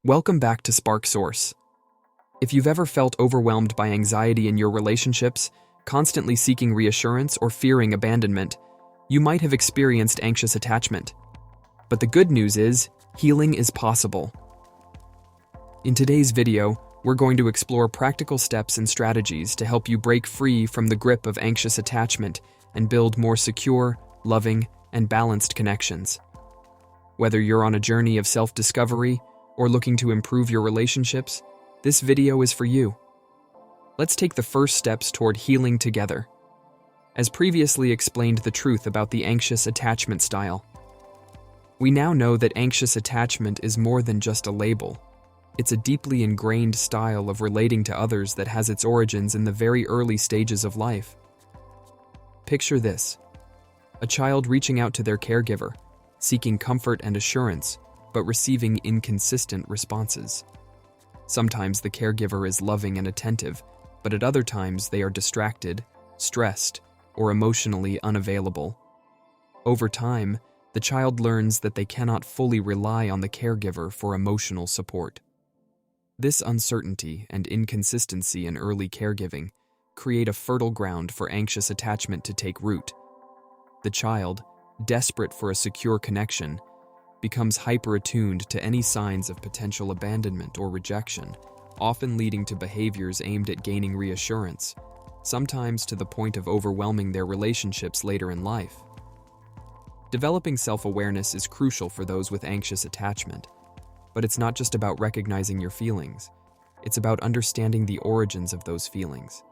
Welcome back to Spark Source. If you've ever felt overwhelmed by anxiety in your relationships, constantly seeking reassurance or fearing abandonment, you might have experienced anxious attachment. But the good news is, healing is possible. In today's video, we're going to explore practical steps and strategies to help you break free from the grip of anxious attachment and build more secure, loving, and balanced connections. Whether you're on a journey of self-discovery or looking to improve your relationships, this video is for you. Let's take the first steps toward healing together. As previously explained the truth about the anxious attachment style. We now know that anxious attachment is more than just a label. It's a deeply ingrained style of relating to others that has its origins in the very early stages of life. Picture this: a child reaching out to their caregiver, seeking comfort and assurance, but receiving inconsistent responses. Sometimes the caregiver is loving and attentive, but at other times they are distracted, stressed, or emotionally unavailable. Over time, the child learns that they cannot fully rely on the caregiver for emotional support. This uncertainty and inconsistency in early caregiving create a fertile ground for anxious attachment to take root. The child, desperate for a secure connection, becomes hyper-attuned to any signs of potential abandonment or rejection, often leading to behaviors aimed at gaining reassurance, sometimes to the point of overwhelming their relationships later in life. Developing self-awareness is crucial for those with anxious attachment, but it's not just about recognizing your feelings. It's about understanding the origins of those feelings.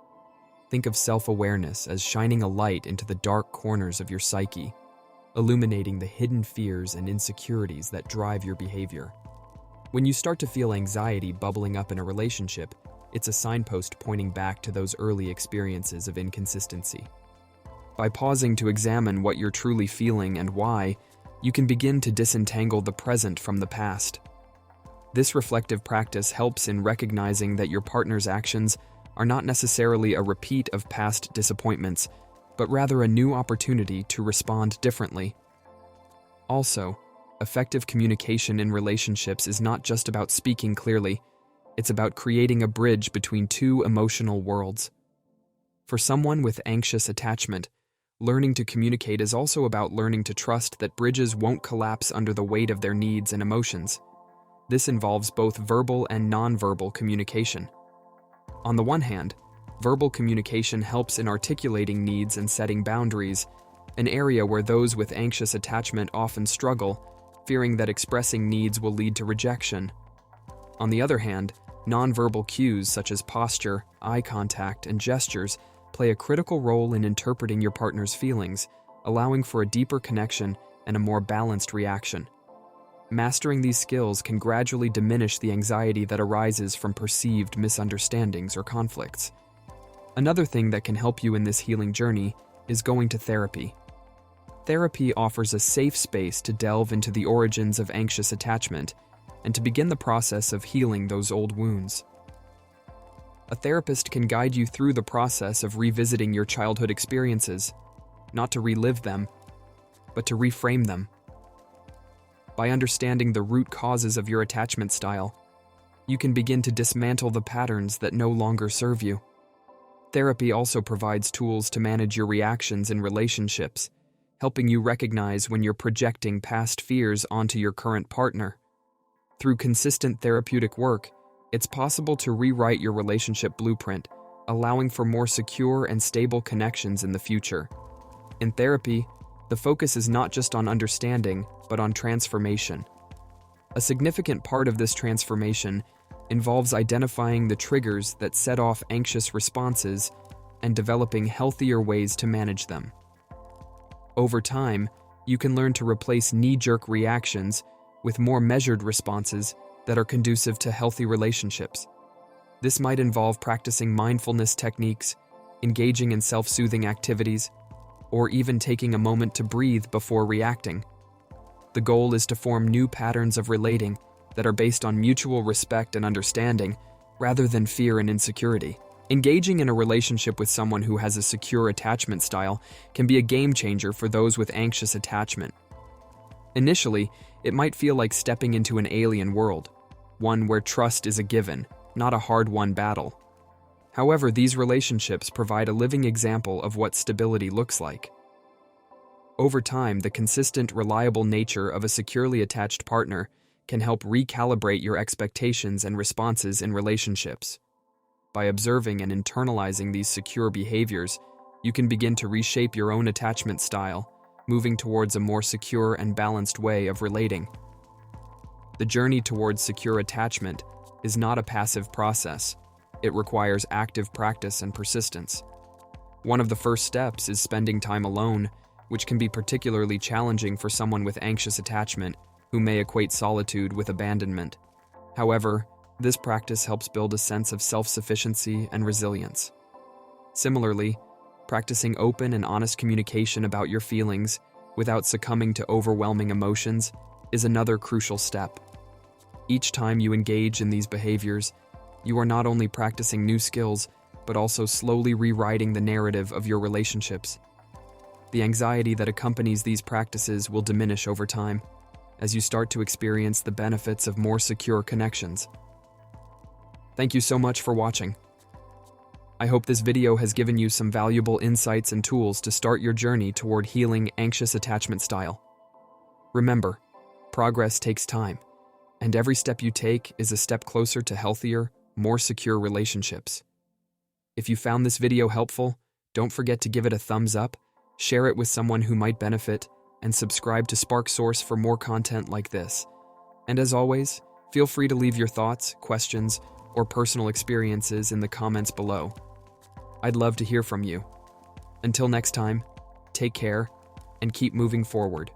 Think of self-awareness as shining a light into the dark corners of your psyche, illuminating the hidden fears and insecurities that drive your behavior. When you start to feel anxiety bubbling up in a relationship, it's a signpost pointing back to those early experiences of inconsistency. By pausing to examine what you're truly feeling and why, you can begin to disentangle the present from the past. This reflective practice helps in recognizing that your partner's actions are not necessarily a repeat of past disappointments, but rather a new opportunity to respond differently. Also, effective communication in relationships is not just about speaking clearly, it's about creating a bridge between two emotional worlds. For someone with anxious attachment, learning to communicate is also about learning to trust that bridges won't collapse under the weight of their needs and emotions. This involves both verbal and nonverbal communication. On the one hand, verbal communication helps in articulating needs and setting boundaries, an area where those with anxious attachment often struggle, fearing that expressing needs will lead to rejection. On the other hand, nonverbal cues such as posture, eye contact, and gestures play a critical role in interpreting your partner's feelings, allowing for a deeper connection and a more balanced reaction. Mastering these skills can gradually diminish the anxiety that arises from perceived misunderstandings or conflicts. Another thing that can help you in this healing journey is going to therapy. Therapy offers a safe space to delve into the origins of anxious attachment and to begin the process of healing those old wounds. A therapist can guide you through the process of revisiting your childhood experiences, not to relive them, but to reframe them. By understanding the root causes of your attachment style, you can begin to dismantle the patterns that no longer serve you. Therapy also provides tools to manage your reactions in relationships, helping you recognize when you're projecting past fears onto your current partner. Through consistent therapeutic work, it's possible to rewrite your relationship blueprint, allowing for more secure and stable connections in the future. In therapy, the focus is not just on understanding, but on transformation. A significant part of this transformation involves identifying the triggers that set off anxious responses and developing healthier ways to manage them. Over time, you can learn to replace knee-jerk reactions with more measured responses that are conducive to healthy relationships. This might involve practicing mindfulness techniques, engaging in self-soothing activities, or even taking a moment to breathe before reacting. The goal is to form new patterns of relating that are based on mutual respect and understanding, rather than fear and insecurity. Engaging in a relationship with someone who has a secure attachment style can be a game changer for those with anxious attachment. Initially, it might feel like stepping into an alien world. one where trust is a given, not a hard-won battle. However, these relationships provide a living example of what stability looks like. Over time, the consistent, reliable nature of a securely attached partner can help recalibrate your expectations and responses in relationships. By observing and internalizing these secure behaviors, you can begin to reshape your own attachment style, moving towards a more secure and balanced way of relating. The journey towards secure attachment is not a passive process. It requires active practice and persistence. One of the first steps is spending time alone, which can be particularly challenging for someone with anxious attachment who may equate solitude with abandonment. However, this practice helps build a sense of self-sufficiency and resilience. Similarly, practicing open and honest communication about your feelings without succumbing to overwhelming emotions is another crucial step. Each time you engage in these behaviors, you are not only practicing new skills, but also slowly rewriting the narrative of your relationships. The anxiety that accompanies these practices will diminish over time, as you start to experience the benefits of more secure connections. Thank you so much for watching. I hope this video has given you some valuable insights and tools to start your journey toward healing anxious attachment style. Remember, progress takes time, and every step you take is a step closer to healthier, more secure relationships. If you found this video helpful, don't forget to give it a thumbs up, share it with someone who might benefit, and subscribe to Spark Source for more content like this. And as always, feel free to leave your thoughts, questions, or personal experiences in the comments below. I'd love to hear from you. Until next time, take care and keep moving forward.